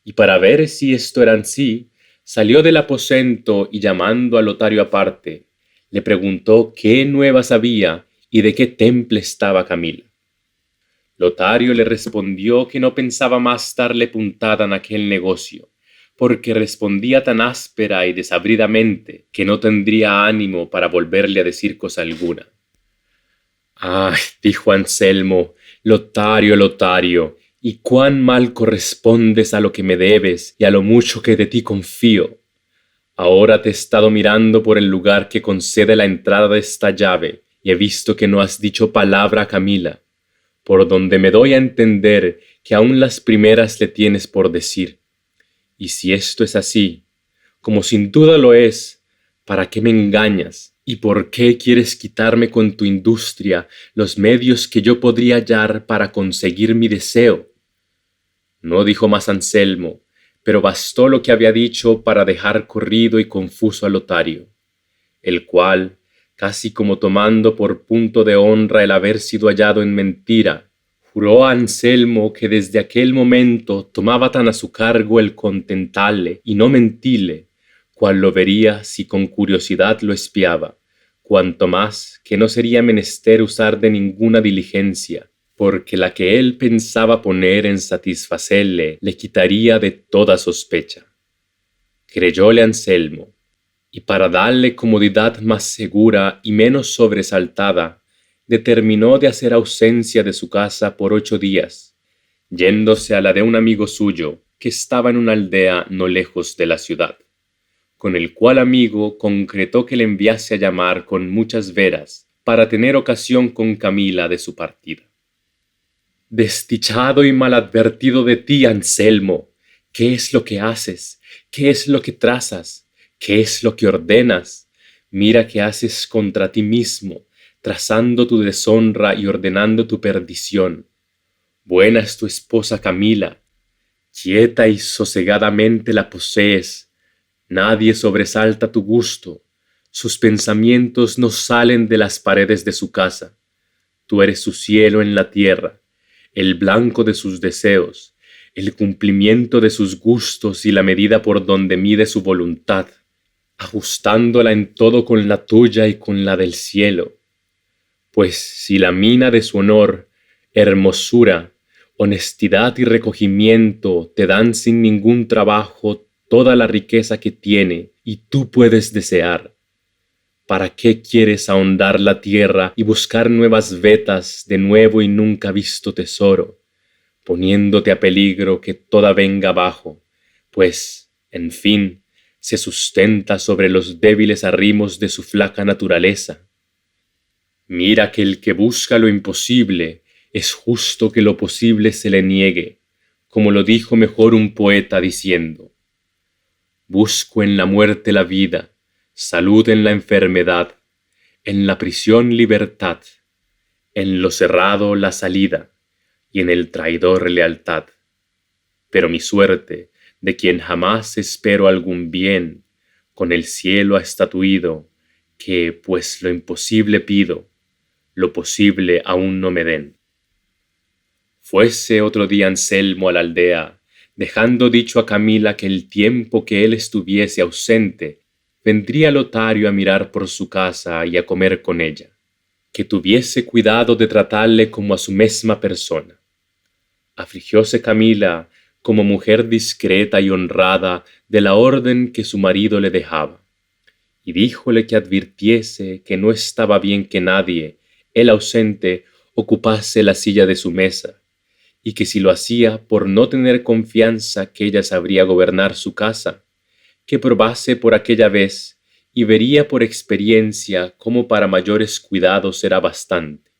Y para ver si esto era así, salió del aposento y llamando a Lotario aparte, le preguntó qué nuevas había y de qué temple estaba Camila. Lotario le respondió que no pensaba más darle puntada en aquel negocio, porque respondía tan áspera y desabridamente que no tendría ánimo para volverle a decir cosa alguna. Ay, dijo Anselmo, Lotario, Lotario, y cuán mal correspondes a lo que me debes y a lo mucho que de ti confío. Ahora te he estado mirando por el lugar que concede la entrada de esta llave y he visto que no has dicho palabra a Camila, por donde me doy a entender que aún las primeras le tienes por decir. Y si esto es así, como sin duda lo es, ¿para qué me engañas? ¿Y por qué quieres quitarme con tu industria los medios que yo podría hallar para conseguir mi deseo? No dijo más Anselmo, pero bastó lo que había dicho para dejar corrido y confuso a Lotario, el cual, casi como tomando por punto de honra el haber sido hallado en mentira, juró a Anselmo que desde aquel momento tomaba tan a su cargo el contentarle y no mentile, cual lo vería si con curiosidad lo espiaba, cuanto más que no sería menester usar de ninguna diligencia, porque la que él pensaba poner en satisfacerle le quitaría de toda sospecha. Creyóle Anselmo, y para darle comodidad más segura y menos sobresaltada, determinó de hacer ausencia de su casa por 8 días, yéndose a la de un amigo suyo que estaba en una aldea no lejos de la ciudad, con el cual amigo concretó que le enviase a llamar con muchas veras para tener ocasión con Camila de su partida. Desdichado y maladvertido de ti, Anselmo, ¿qué es lo que haces? ¿Qué es lo que trazas? ¿Qué es lo que ordenas? Mira que haces contra ti mismo, trazando tu deshonra y ordenando tu perdición. Buena es tu esposa Camila, quieta y sosegadamente la posees, nadie sobresalta tu gusto, sus pensamientos no salen de las paredes de su casa, tú eres su cielo en la tierra, el blanco de sus deseos, el cumplimiento de sus gustos y la medida por donde mide su voluntad, ajustándola en todo con la tuya y con la del cielo. Pues si la mina de su honor, hermosura, honestidad y recogimiento te dan sin ningún trabajo toda la riqueza que tiene y tú puedes desear, ¿para qué quieres ahondar la tierra y buscar nuevas vetas de nuevo y nunca visto tesoro, poniéndote a peligro que toda venga abajo, pues, en fin, se sustenta sobre los débiles arrimos de su flaca naturaleza? Mira que el que busca lo imposible es justo que lo posible se le niegue, como lo dijo mejor un poeta diciendo: busco en la muerte la vida, salud en la enfermedad, en la prisión libertad, en lo cerrado la salida, y en el traidor lealtad. Pero mi suerte, de quien jamás espero algún bien, con el cielo ha estatuido, que, pues lo imposible pido, lo posible aún no me den. Fuese otro día Anselmo a la aldea, dejando dicho a Camila que el tiempo que él estuviese ausente, vendría Lotario a mirar por su casa y a comer con ella, que tuviese cuidado de tratarle como a su mesma persona. Afligióse Camila como mujer discreta y honrada de la orden que su marido le dejaba, y díjole que advirtiese que no estaba bien que nadie, él ausente, ocupase la silla de su mesa, y que si lo hacía por no tener confianza que ella sabría gobernar su casa, que probase por aquella vez y vería por experiencia cómo para mayores cuidados era bastante.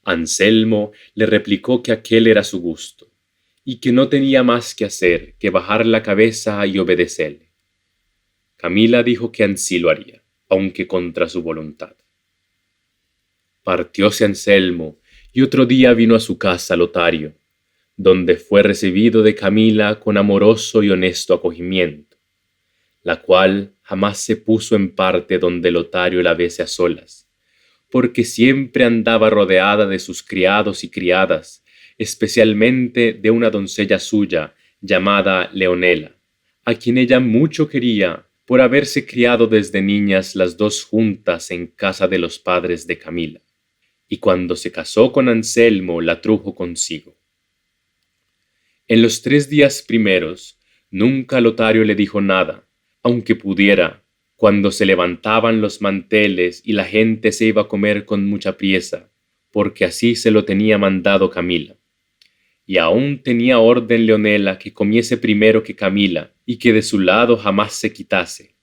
Anselmo le replicó que aquel era su gusto, y que no tenía más que hacer que bajar la cabeza y obedecerle. Camila dijo que ansí lo haría, aunque contra su voluntad. Partióse Anselmo, y otro día vino a su casa Lotario, donde fue recibido de Camila con amoroso y honesto acogimiento, la cual jamás se puso en parte donde Lotario la viese a solas, porque siempre andaba rodeada de sus criados y criadas, especialmente de una doncella suya llamada Leonela, a quien ella mucho quería por haberse criado desde niñas las dos juntas en casa de los padres de Camila, y cuando se casó con Anselmo la trujo consigo. En los 3 días primeros nunca Lotario le dijo nada, aunque pudiera, cuando se levantaban los manteles y la gente se iba a comer con mucha priesa, porque así se lo tenía mandado Camila. Y aún tenía orden Leonela que comiese primero que Camila, y que de su lado jamás se quitase.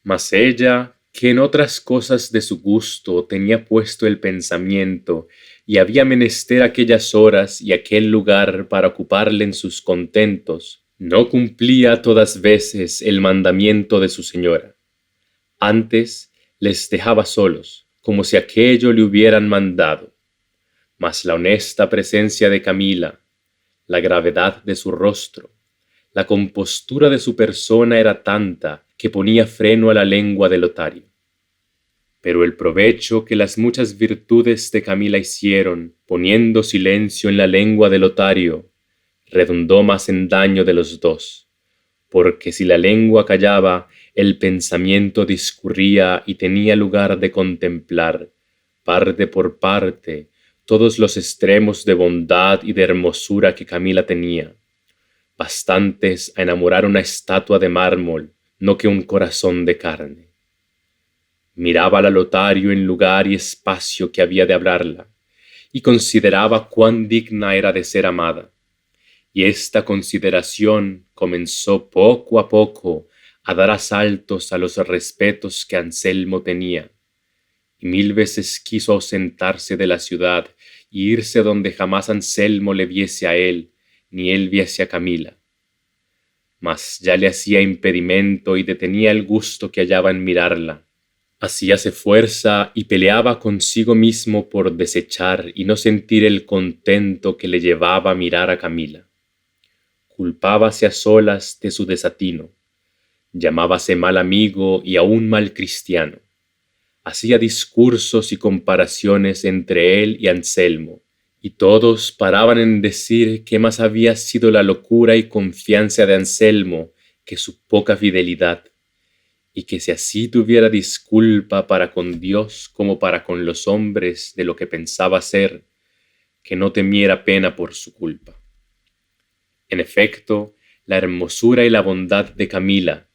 Mas ella, que en otras cosas de su gusto tenía puesto el pensamiento, y había menester aquellas horas y aquel lugar para ocuparle en sus contentos, no cumplía todas veces el mandamiento de su señora. Antes les dejaba solos, como si aquello le hubieran mandado. Mas la honesta presencia de Camila, la gravedad de su rostro, la compostura de su persona era tanta que ponía freno a la lengua de Lotario. Pero el provecho que las muchas virtudes de Camila hicieron, poniendo silencio en la lengua de Lotario, redundó más en daño de los dos, porque si la lengua callaba, el pensamiento discurría y tenía lugar de contemplar, parte por parte, todos los extremos de bondad y de hermosura que Camila tenía, bastantes a enamorar una estatua de mármol, no que un corazón de carne. Mirábala Lotario en lugar y espacio que había de hablarla, y consideraba cuán digna era de ser amada. Y esta consideración comenzó poco a poco a dar asaltos a los respetos que Anselmo tenía, y 1000 veces quiso ausentarse de la ciudad y irse donde jamás Anselmo le viese a él, ni él viese a Camila. Mas ya le hacía impedimento y detenía el gusto que hallaba en mirarla. Hacíase fuerza y peleaba consigo mismo por desechar y no sentir el contento que le llevaba a mirar a Camila. Culpábase a solas de su desatino, llamábase mal amigo y aún mal cristiano. Hacía discursos y comparaciones entre él y Anselmo, y todos paraban en decir que más había sido la locura y confianza de Anselmo que su poca fidelidad, y que si así tuviera disculpa para con Dios como para con los hombres de lo que pensaba hacer, que no temiera pena por su culpa. En efecto, la hermosura y la bondad de Camila,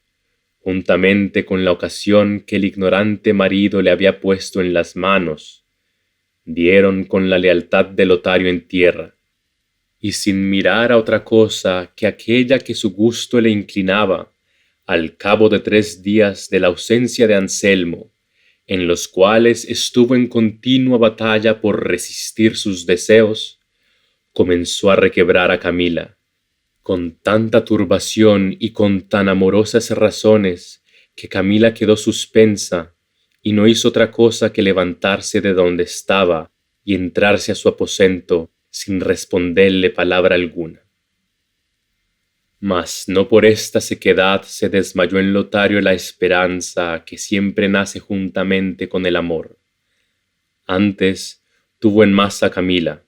juntamente con la ocasión que el ignorante marido le había puesto en las manos, dieron con la lealtad de Lotario en tierra, y sin mirar a otra cosa que aquella que su gusto le inclinaba, al cabo de 3 días de la ausencia de Anselmo, en los cuales estuvo en continua batalla por resistir sus deseos, comenzó a requebrar a Camila, con tanta turbación y con tan amorosas razones, que Camila quedó suspensa y no hizo otra cosa que levantarse de donde estaba y entrarse a su aposento sin responderle palabra alguna. Mas no por esta sequedad se desmayó en Lotario la esperanza que siempre nace juntamente con el amor. Antes tuvo en más a Camila,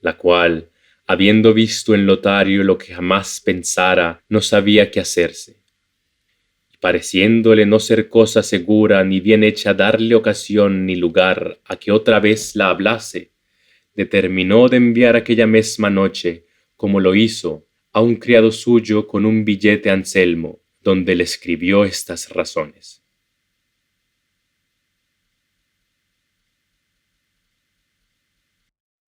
la cual, habiendo visto en Lotario lo que jamás pensara, no sabía qué hacerse. Y pareciéndole no ser cosa segura ni bien hecha darle ocasión ni lugar a que otra vez la hablase, determinó de enviar aquella mesma noche, como lo hizo, a un criado suyo con un billete a Anselmo, donde le escribió estas razones.